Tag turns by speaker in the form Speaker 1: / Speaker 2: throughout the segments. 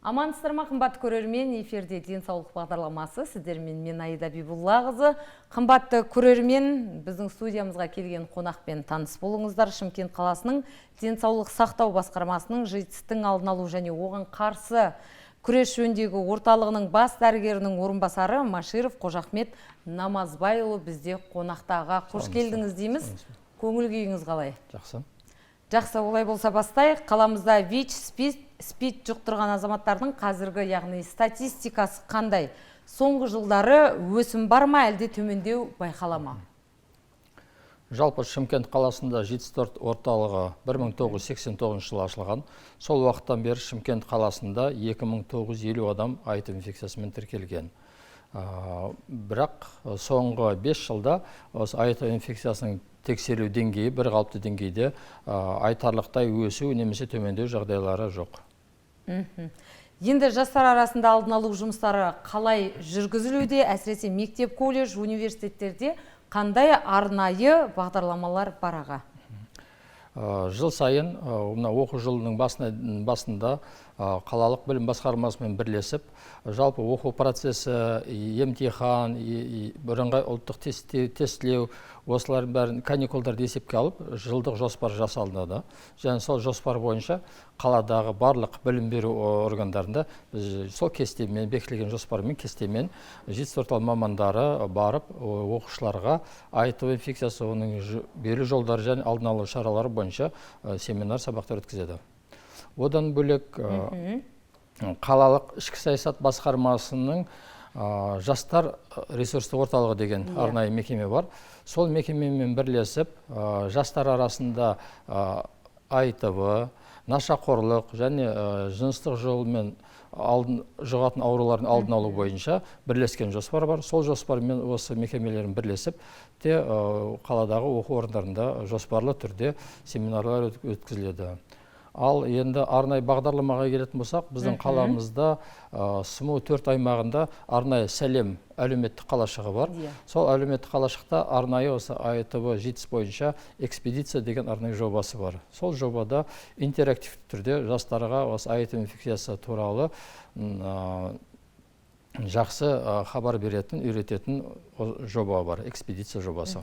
Speaker 1: Амансыздар ма, қымбатты көрермен, эфирде денсаулық бағдарламасы. Сіздермен мен Аида Бибуллақызы. Қымбатты көрермен, біздің студиямызға келген қонақпен таныс болыңыздар. Шымкент қаласының денсаулық сақтау басқармасының ЖИТС-тің алдын алу және оған қарсы күрес жөніндегі орталығының бас дәрігерінің орынбасары Маширов Қожахмет Намазбайұлы бізде қонақтаға. Қош келдіңіз дейміз. Көңіл күйіңіз қалай?
Speaker 2: Жақсы.
Speaker 1: Жақсы, олай болса бастайық. Қаламызда ВИЧ, СПИД жұқтырған азаматтардың қазіргі, яғни статистикасы қандай? Соңғы жылдары өсім бар ма, әлде төмендеу байқала ма?
Speaker 2: Жалпы Шымкент қаласында ЖИТС орталығы 1989 жылы ашылған. Сол уақыттан бері Шымкент қаласында 2950 адам АИДС инфекциясымен тіркелген. Бірақ соңғы 5 жылда АИДС инфекциясының тексеру деңгейі бір қалыпты деңгейде айтарлықтай өсу немесе төмендеу жағдайлары жоқ.
Speaker 1: Енді жастар арасында алдын алу жұмыстары қалай жүргізілуде, әсіресе мектеп, колледж, университеттерде қандай арнайы бағдарламалар бар аға?
Speaker 2: Жыл сайын оқу жылының басында қалалық білім басқармасымен бірлесіп, жалпы оқу процесі, емтихан, бірыңғай ұлттық тестілеу, осылардың бәрін каникулдарды есепке алып, жылдық жоспар жасалынады. Және сол жоспар бойынша қаладағы барлық білім беру органдарында сол кестемен, бекітілген жоспармен, кестемен ЖИТС орталық мамандары барып, оқушыларға АИДС инфекциясы, оның беру жолдары және алдын алу шаралары бойынша семинар сабақтар өткізеді. Одан бөлек қалалық ішкі саясат басқармасының жастар ресурстық орталығы деген арнайы мекеме бар. Сол мекемемен бірлесіп, жастар арасында АИТВ, нашақорлық және жыныстық жолмен жұғатын аурулардың алдын алу бойынша бірлескен жоспар бар. Сол жоспармен осы мекемелерін бірлесіп, қаладағы оқу орындарында жоспарлы түрде семинарлар өткізіледі. Ал енді арнайы бағдарламаға келетін болсақ, біздің қаламызда СМУ 4 аймағында арнайы сәлем әлеуметтік қалашығы бар. Сол әлеуметтік қалашықта арнайы осы АИТВ ЖИТС бойынша экспедиция деген арнайы жобасы бар. Сол жобада интерактивті түрде жастарға осы АИДС инфекциясы туралы жақсы хабар беретін, үйрететін жоба бар, экспедиция жобасы.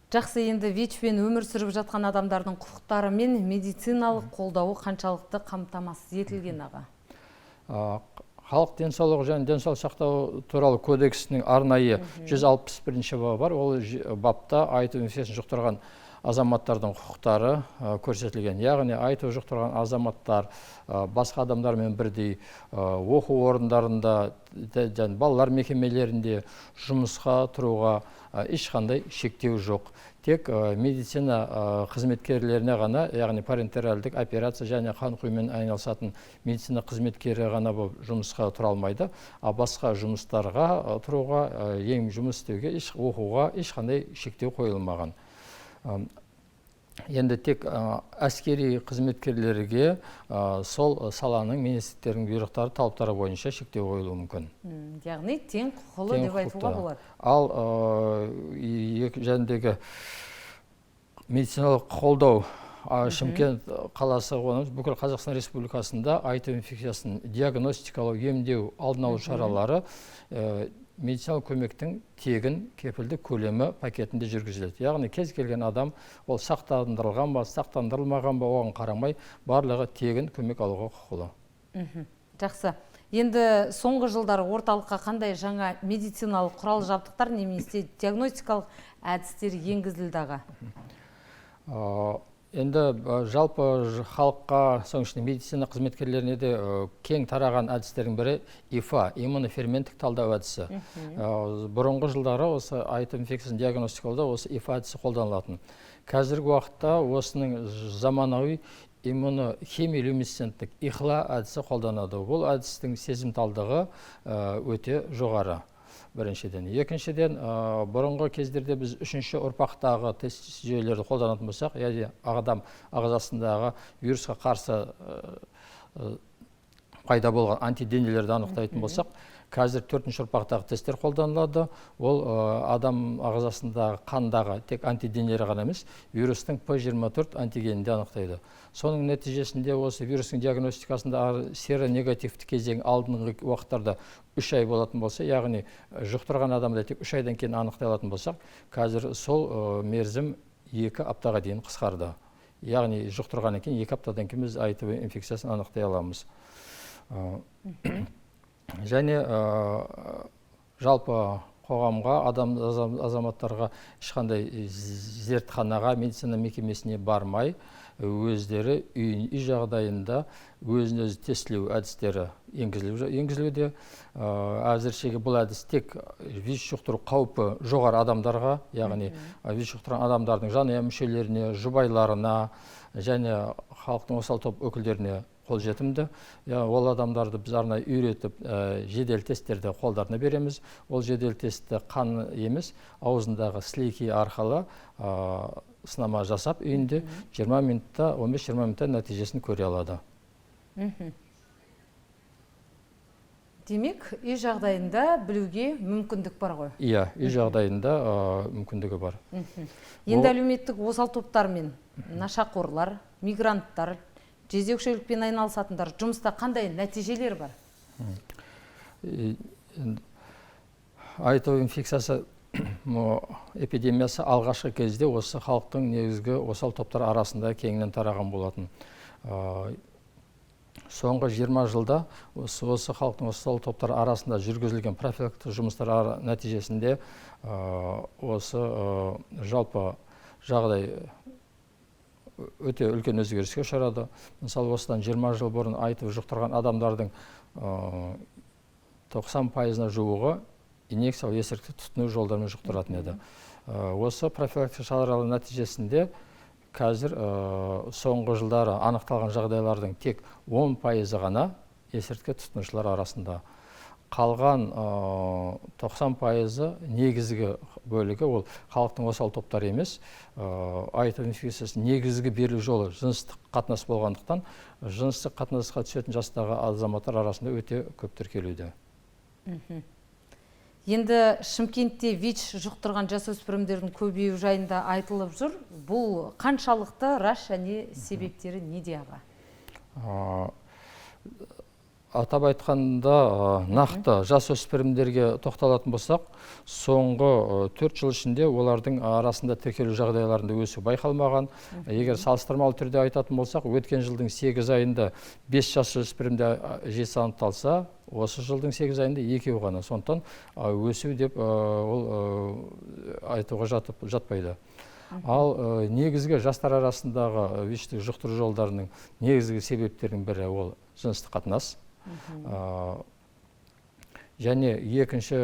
Speaker 1: Жақсы, енді ВИЧ-пен өмір сүріп жатқан адамдардың құқықтары мен медициналық қолдауы қаншалықты қамтамасыз етілген аға?
Speaker 2: Халық денсаулығы және денсаулық сақтау туралы кодексінің арнайы 161-ші бабы бар. Ол бапта АИДС инфекциясын жұқтырған азаматтардың құқықтары көрсетілген. Яғни АИДС жұқтырған азаматтар басқа адамдармен бірдей оқу орындарында, балалар мекемелерінде жұмысқа тұруға ешқандай шектеу жоқ. Тек медицина қызметкерлеріне ғана, яғни парентералдық операция және қан құюмен айналысатын медицина қызметкері ғана болып жұмысқа тұра алмайды, а басқа жұмыстарға тұруға, жұмыс істеуге, оқуға ешқандай шектеу қойылмаған. Енді тек әскери қызметкерлерге сол саланың министрліктерінің бұйрықтары, талаптары бойынша шектеу қойылуы мүмкін.
Speaker 1: Яғни тең құқылы деп айтуға болады.
Speaker 2: Ал жәндегі медициналық қолдау Шымкент қаласы бүкіл Қазақстан Республикасында АИДС инфекциясын диагностикалау, емдеу, алдын алу шаралары медициналық көмектің тегін кепілді көлемі пакетінде жүргізіледі. Яғни кез келген адам ол сақтандырылған ба, сақтандырылмаған ба, оған қарамай барлығы тегін көмек алуға құқылы.
Speaker 1: Жақсы. Енді соңғы жылдары орталыққа қандай жаңа медициналық құрал жабдықтар немесе диагностикалық әдістер енгізілді аға?
Speaker 2: Енді жалпы халыққа, соның ішінде медицина қызметкерлеріне де кең тараған әдістердің бірі ИФА, иммуноферменттік талдау әдісі. Бұрынғы жылдары осы АИДС инфекциясын диагностикауда осы ИФА әдісі қолданылатын. Қазіргі уақытта осының заманауи иммунохемиолюминесценттік ИХЛА әдісі қолданады. Бұл әдістің сезімталдығы өте жоғары. Біріншіден. Екіншіден, бұрынғы кездерде біз үшінші ұрпақтағы тест жүйелерді қолданатын болсақ, яғни адам ағзасындағы вирусқа қарсы пайда болған антиденелерді анықтайтын болсақ, Қазір 4-ші ұрпақтағы тесттер қолданылады. Ол адам ағзасындағы қандағы тек антиденелер ғана емес, вирустың P24 антигенінде анықтайды. Соның нәтижесінде осы вирустың диагностикасында серонегативті кезең алдыңғы уақыттарда 3 ай болатын болса, яғни жұқтырған адамда тек 3 айдан кейін анықтай алатын болсақ, қазір сол мерзім 2 аптаға дейін қысқарды. Яғни жұқтырғаннан кейін 2 аптадан кейін біз АИТВ инфекциясын анықтай аламыз. Және жалпы қоғамға, азаматтарға ешқандай зертханаға, медицина мекемесіне бармай, өздері үй жағдайында өзін-өзі тестілеу әдістері енгізілуде. Әзіршеге бұл әдіс тек ВИЧ жұқтыру қаупі жоғары адамдарға, яғни ВИЧ жұқтырған адамдардың жанұя мүшелеріне, жұбайларына және халықтың осал топ өкілдеріне қолжетімді. Ол адамдарды біз арнайы үйретіп, жедел тесттерді қолдарына береміз. Ол жедел тестті қан емес, аузындағы слейки арқылы сынама жасап, үйінде 20 минутта, 15-20 минутта нәтижесін көре алады.
Speaker 1: Демек, үй жағдайында білуге мүмкіндік бар ғой?
Speaker 2: Иә, үй жағдайында мүмкіндігі бар.
Speaker 1: Енді әлеуметтік осал топтар мен нашақорлар, мигранттар, жезөкшелікпен айналысатындар жұмыста қандай нәтижелер бар?
Speaker 2: АИТВ инфекциясы эпидемиясы алғашқы кезде осы халықтың негізгі осал топтар арасында кеңінен тараған болатын. Соңғы 20 жылда осы халықтың осал топтар арасында жүргізілген профилактикалық жұмыстар нәтижесінде осы жалпы жағдай өте үлкен өзгеріске ұшырады. Мысалы, осыдан 20 жыл бұрын АИТВ жұқтырған адамдардың 90%-на жуығы инъекциялық есірткі тұтыну жолдарымен жұқтыратын еді. Осы профилактика шаралар нәтижесінде қазір соңғы жылдары анықталған жағдайлардың тек 10% ғана есірткі тұтынушылар арасында. Қалған 90% негізгі бөлігі ол халықтың осал топтары емес. АИТВ инфекциясы негізгі берілу жолы жыныстық қатынас болғандықтан, жыныстық қатынасқа түсетін жастағы азаматтар арасында өте көп тіркелуде.
Speaker 1: Енді Шымкентте ВИЧ жұқтырған жасөспірімдердің көбеюі жайында айтылып жүр. Бұл қаншалықты рас және себептері неде аға?
Speaker 2: Атап айтқанда, нақты жасөспірімдерге тоқталатын болсақ, соңғы 4 жыл ішінде олардың арасында тіркелу жағдайларында өсу байқалмаған. Егер салыстырмалы түрде айтатын болсақ, өткен жылдың 8 айында 5 жасөспірімде жеке анықталса, осы жылдың 8 айында 2 ғана. Сондықтан өсу деп ол айтуға жатпайды. Ал негізгі жастар арасындағы ВИЧ-ті жұқтыру жолдарының негізгі себептерінің бірі ол жыныстық қатынас. Және екінші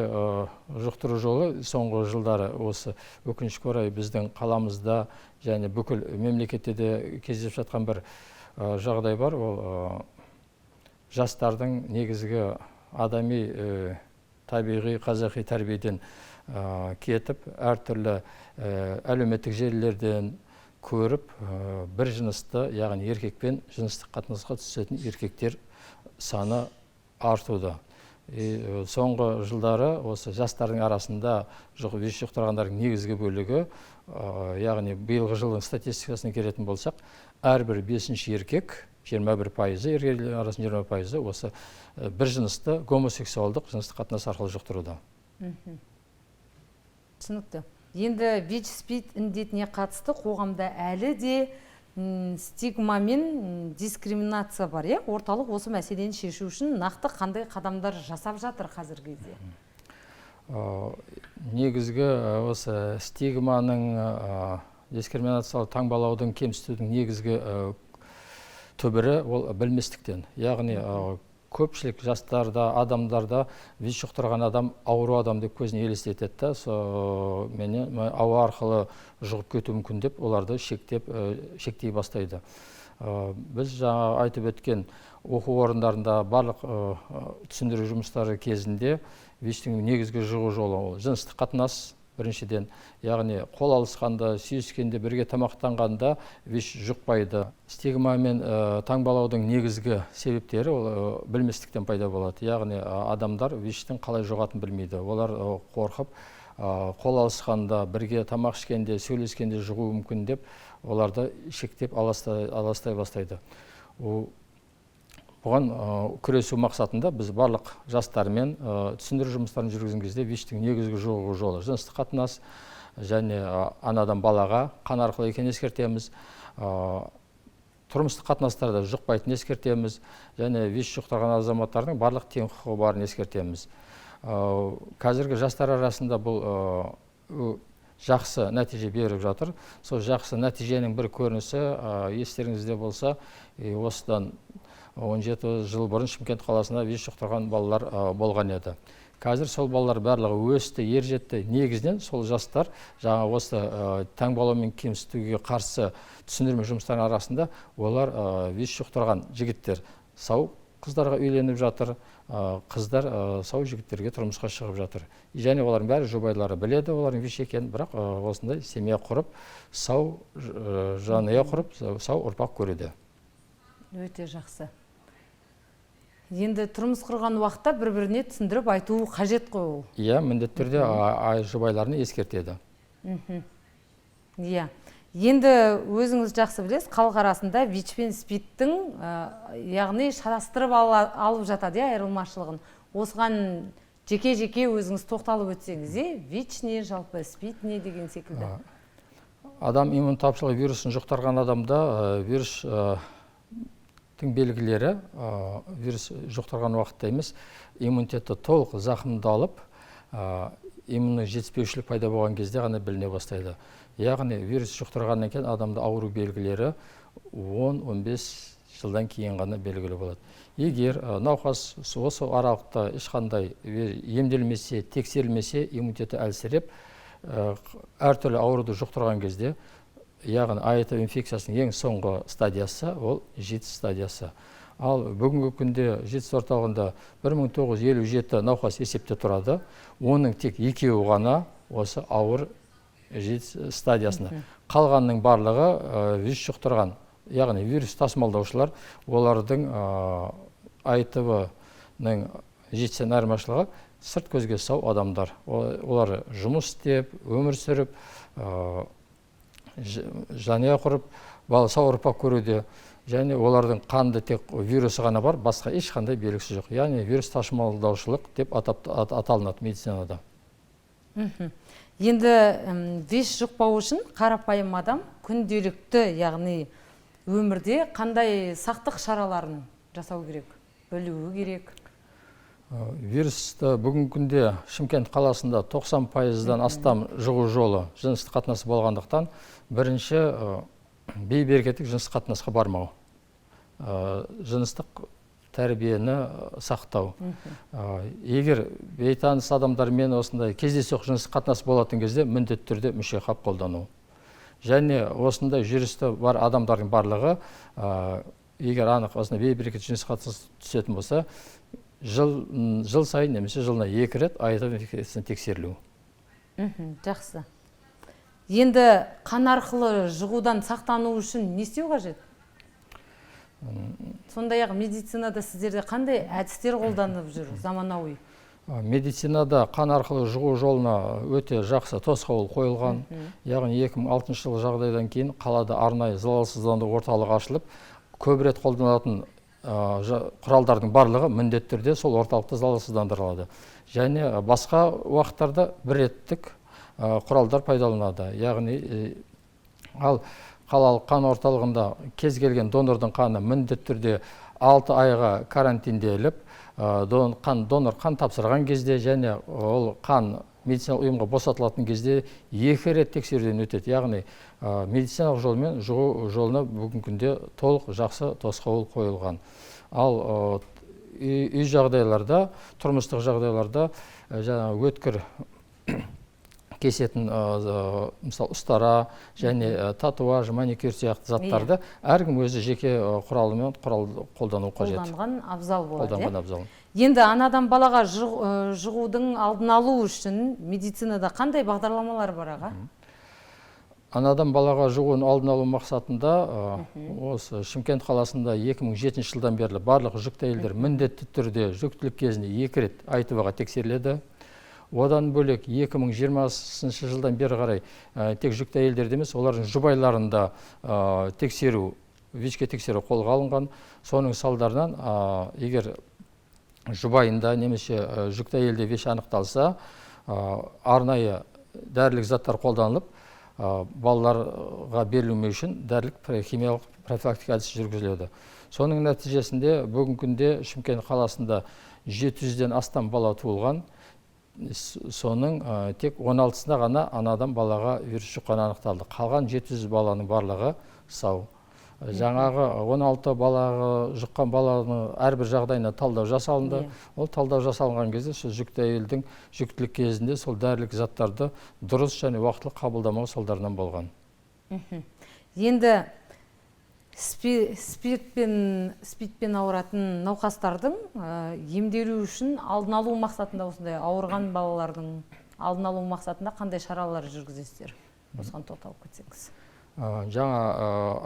Speaker 2: жұқтыру жолы соңғы жылдары осы өкінішке орай біздің қаламызда және бүкіл мемлекетте де кездесіп жатқан бір жағдай бар. Ол жастардың негізгі адами табиғи қазақи тәрбиеден кетіп, әртүрлі әлеуметтік желілерден көріп, бір жынысты, яғни еркекпен жыныстық қатынасқа түсетін еркектер саны артуда. Соңғы жылдары осы жастардың арасында ВИЧ жұқтырғандардың негізгі бөлігі, яғни биылғы жылдың статистикасына келетін болсақ, әрбір 5-ші еркек, 21%, ерлер арасында 20% осы бір жынысты гомосексуалдық жыныстық қатынас арқылы жұқтыруда.
Speaker 1: Түсінікті. Енді ВИЧ-СПИД індетіне қатысты қоғамда әлі де стигма мен дискриминация бар. Орталық осы мәселені шешу үшін нақты қандай қадамдар жасап жатыр қазіргі кезде?
Speaker 2: Негізгі осы стигманың, дискриминациялық таңбалаудың, кемсітудің негізгі түбірі ол білместіктен. Яғни көпшілік жастарда, адамдарда ВИЧ жұқтырған адам ауру адам деп көзіне елестетеді. Мені ауа арқылы жұғып кетуі мүмкін деп оларды шектей бастайды. Біз жаңа айтып өткен оқу орындарында барлық түсіндіру жұмыстары кезінде ВИЧ-тің негізгі жұғу жолы ол жыныстық қатынас, біріншіден. Яғни қол алысқанда, сүйіскенде, бірге тамақтанғанда ВИЧ жұқпайды. Стигма мен таңбалаудың негізгі себептері ол білместіктен пайда болады. Яғни адамдар ВИЧтің қалай жұғатынын білмейді. Олар қорқып, қол алысқанда, бірге тамақ ішкенде, сөйлескенде жұғуы мүмкін деп, оларды шектеп аластай бастайды. Бұған күресу мақсатында біз барлық жастармен түсіндіру жұмыстарын жүргізген кезде ВИЧтің негізгі жұғу жолы жыныстық қатынас және анадан балаға қан арқылы екенін ескертеміз. Тұрмыстық қатынастарда жұқпайтынын ескертеміз және ВИЧ жұқтырған азаматтардың барлық тең құқығы барын ескертеміз. Қазіргі жастар арасында бұл жақсы нәтиже беріп жатыр. Сол жақсы нәтиженің бір көрінісі естеріңізде болса, осыдан 17 жыл бұрын Шымкент қаласында ВИЧ жұқтырған балалар болған еді. Қазір сол балалар барлығы өсті, ержетті. Негізінен сол жастар жаңа осы таңбалау мен кемсітуге қарсы түсіндірме жұмыстарының арасында олар ВИЧ жұқтырған жігіттер сау қыздарға үйленіп жатыр, қыздар сау жігіттерге тұрмысқа шығып жатыр. Және олардың бәрі жұбайлары біледі олардың ВИЧ екенін, бірақ осындай семья құрып, сау жанұя құрып, сау ұрпақ көруде.
Speaker 1: Өте жақсы. Енді тұрмыс құрған уақытта бір-біріне түсіндіріп айту қажет қой ол.
Speaker 2: Иә, міндетті түрде жұбайларына ескертеді.
Speaker 1: Иә. Енді өзіңіз жақсы білесіз, халық арасында ВИЧ пен СПИДтің яғни шатастырып алып жатады, айырмашылығын. Осыған жеке-жеке өзіңіз тоқталып өтсеңіз, ВИЧ не, жалпы СПИД не деген секілді.
Speaker 2: Адам иммун тапшылығы вирусын жұқтырған адамда вирус белгілері вирус жұқтырған уақытта емес, иммунитеті толық зақымдалып, иммунның жетіспеушілік пайда болған кезде ғана біліне бастайды. Яғни вирус жұқтырғаннан кейін адамда ауру белгілері 10-15 жылдан кейін ғана белгілі болады. Егер науқас осы аралықта ешқандай емделмесе, тексерілмесе, иммунитеті әлсіреп, әртүрлі ауруды жұқтырған кезде, яғни АИТВ инфекциясының ең соңғы стадиясы ол ЖИТС стадиясы. Ал бүгінгі күнде ЖИТС орталығында 1957 науқас есепте тұрады. Оның тек екеуі ғана осы ауыр ЖИТС стадиясында. Қалғанның барлығы ВИЧ жұқтырған, яғни вирус тасымалдаушылар, олардың АИТВ-ның ЖИТСтен айырмашылығы сырт көзге сау адамдар. Олар жұмыс істеп, өмір сүріп, жанұя құрып, сау ұрпақ көруде. Және олардың қанды тек вирусы ғана бар, басқа ешқандай белгісі жоқ. Яғни вирус тасымалдаушылық деп аталынады медицинада.
Speaker 1: Енді ВИЧ жұқпау үшін қарапайым адам күнделікті, яғни өмірде қандай сақтық шараларын жасау керек, білуі керек?
Speaker 2: Вирусты бүгінгі күнде Шымкент қаласында 90%-дан астам жұғу жолы жыныстық қатынасы болғандықтан, бірінші бейберекеттік жыныстық қатынасқа бармау, жыныстық тәрбиені сақтау. Егер бейтаныс адамдармен осындай кездейсоқ жыныстық қатынас болатын кезде міндетті түрде мүшеқап қолдану. Және осындай жүрісті бар адамдардың барлығы, егер анық осындай бейберекетті жыныстық қатынас түсетін болса, жыл сайын немесе жылына 2 рет АИТВ инфекциясынан тексерілу.
Speaker 1: Жақсы. Енді қан арқылы жұғудан сақтану үшін не істеу қажет? Сондай-ақ медицинада сіздерде қандай әдістер қолданып жүр, заманауи?
Speaker 2: Медицинада қан арқылы жұғу жолына өте жақсы тосқауыл қойылған. Яғни 2006 жылғы жағдайдан кейін қалада арнайы залалсыздандыру орталығы ашылып, көп рет қолданылатын құралдардың барлығы міндетті түрде сол орталықта залалсыздандырылады. Және басқа уақыттарда бір реттік құралдар пайдаланады. Яғни ал қалалық қан орталығында кез келген донордың қаны міндетті түрде 6 айға карантинделіп, донор қан тапсырған кезде және ол қан медициналық ұйымға босатылатын кезде 2 рет тексеруден өтеді. Яғни медициналық жолмен жұғу жолына бүгінгі күнде толық жақсы тосқауыл қойылған. Ал үй жағдайларда, тұрмыстық жағдайларда өткір кесетін мысалы ұстара және татуаж, маникюр сияқты заттарды әркім өзі жеке құралымен қолдану қажет.
Speaker 1: Қолданған абзал болады.
Speaker 2: Қолданған абзал.
Speaker 1: Енді анадан балаға жұғудың алдын алу үшін медицинада қандай бағдарламалар бар аға?
Speaker 2: Анадан балаға жұғуын алдын алу мақсатында осы Шымкент қаласында 2007 жылдан бері барлық жүкті әйелдер міндетті түрде жүктілік кезінде 2 рет АИТВ-ға тексеріледі. Одан бөлек 2020 жылдан бері қарай тек жүкті әйелдерде емес, олардың жұбайларында ВИЧ-ке тексеру қолға алынған. Соның салдарынан егер жұбайында немесе жүкті әйелде ВИЧ анықталса, арнайы дәрілік заттар қолданылып, балаларға берілмеу үшін дәрілік химиялық профилактика әдісі жүргізіледі. Соның нәтижесінде бүгінгі күнде Шымкент қаласында 700-ден астам бала туылған. Соның тек 16-сында ғана анадан балаға вирус жұққаны анықталды. Қалған 700 баланың барлығы сау. Жаңағы 16 балаға жұққан баланың әрбір жағдайына талдау жасалынды. Ол талдау жасалынған кезде жүкті әйелдің жүктілік кезінде сол дәрілік заттарды дұрыс және уақытылы қабылдамау салдарынан болған.
Speaker 1: Енді спидпен ауыратын науқастардың емделу үшін алдын алу мақсатында, осындай ауырған балалардың алдын алу мақсатында қандай шаралар жүргізесіздер? Осыған тоқталып кетсеңіз.
Speaker 2: Жаңа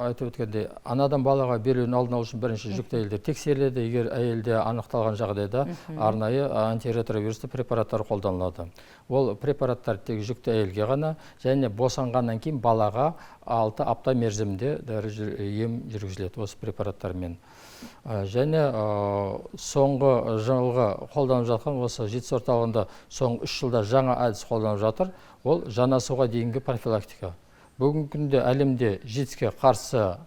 Speaker 2: айтып өткендей, анадан балаға берілуін алдын алу үшін бірінші жүкті әйелдер тексеріледі. Егер әйелде анықталған жағдайда арнайы антиретровирусты препараттар қолданылады. Ол препараттар тек жүкті әйелге ғана және босанғаннан кейін балаға 6 апта мерзімде ем жүргізіледі осы препараттармен. Және соңғы жылғы қолданып жатқан осы жетісу орталығында соңғы 3 жылда жаңа әдіс қолданып жатыр. Ол жанасуға дейінгі профилактика. Бүгінгі күнде әлемде ЖИЦ-ке қарсы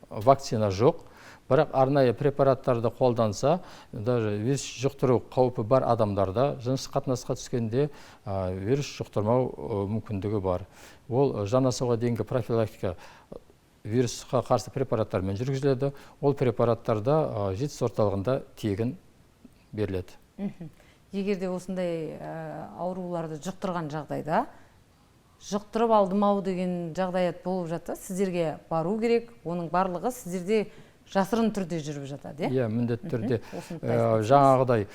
Speaker 2: вакцина жоқ, бірақ арнайы препараттарды қолданса, вирус жұқтыру қаупі бар адамдарда жыныстық қатынасқа түскенде вирус жұқтырмау мүмкіндігі бар. Ол жанасуға дейінгі профилактика вирусқа қарсы препараттармен жүргізіледі. Ол препараттарда ЖИЦ орталығында тегін беріледі.
Speaker 1: Егерде осындай ауруларды жұқтырған жағдайда, жұқтырып алдым-ау деген жағдаят болып жатса, сіздерге бару керек, оның барлығы сіздерде жасырын түрде жүріп жатады,
Speaker 2: иә? Міндетті түрде. Жаңағыдай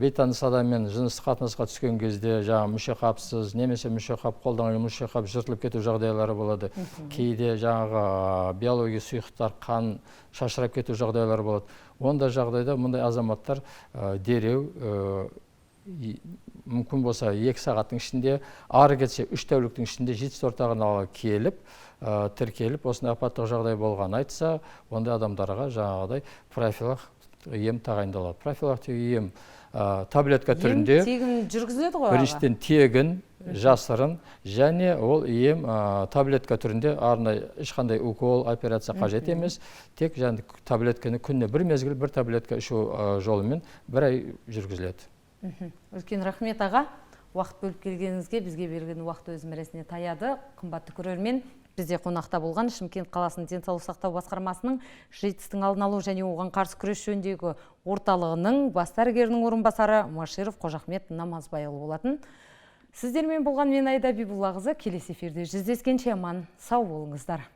Speaker 2: бейтаныс адаммен жыныстық қатынасқа түскен кезде мүшеқапсыз немесе мүшеқап қолданған мүшеқап жыртылып кету жағдайлары болады. Кейде жаңағы биология сұйықтар, қан шашырап кету жағдайлары болады. Онда жағдайда мұндай азаматтар дереу мүмкін болса 2 сағаттың ішінде, ары кетсе 3 тәуліктің ішінде жетісу орталығына келіп, тіркеліп, осындай апаттық жағдай болған айтса, ондай адамдарға жаңағыдай профилактикалық ем тағайындалады. Профилактикалық ем таблетка түрінде,
Speaker 1: тегін жүргізіледі ғой?
Speaker 2: Біріншіден тегін, жасырын, және ол ем таблетка түрінде, арнайы ешқандай укол, операция қажет емес, тек таблетканы күніне 1 мезгіл 1 таблетка ішу жолымен 1 ай жүргізіледі.
Speaker 1: Үлкен рахмет аға, уақыт бөліп келгеніңізге. Бізге берілген уақыт өз мәресіне таяды. Қымбатты көрермен, бізде қонақта болған Шымкент қаласының денсаулық сақтау басқармасының ЖИЦ-тің алдын алу және оған қарсы күрес жөніндегі орталығының бас дәрігерінің орынбасары Маширов Қожахмет Намазбайұлы болатын. Сіздермен болған мен Аида Бибуллақызы. Келесі эфирде жүздескенше аман сау болыңыздар.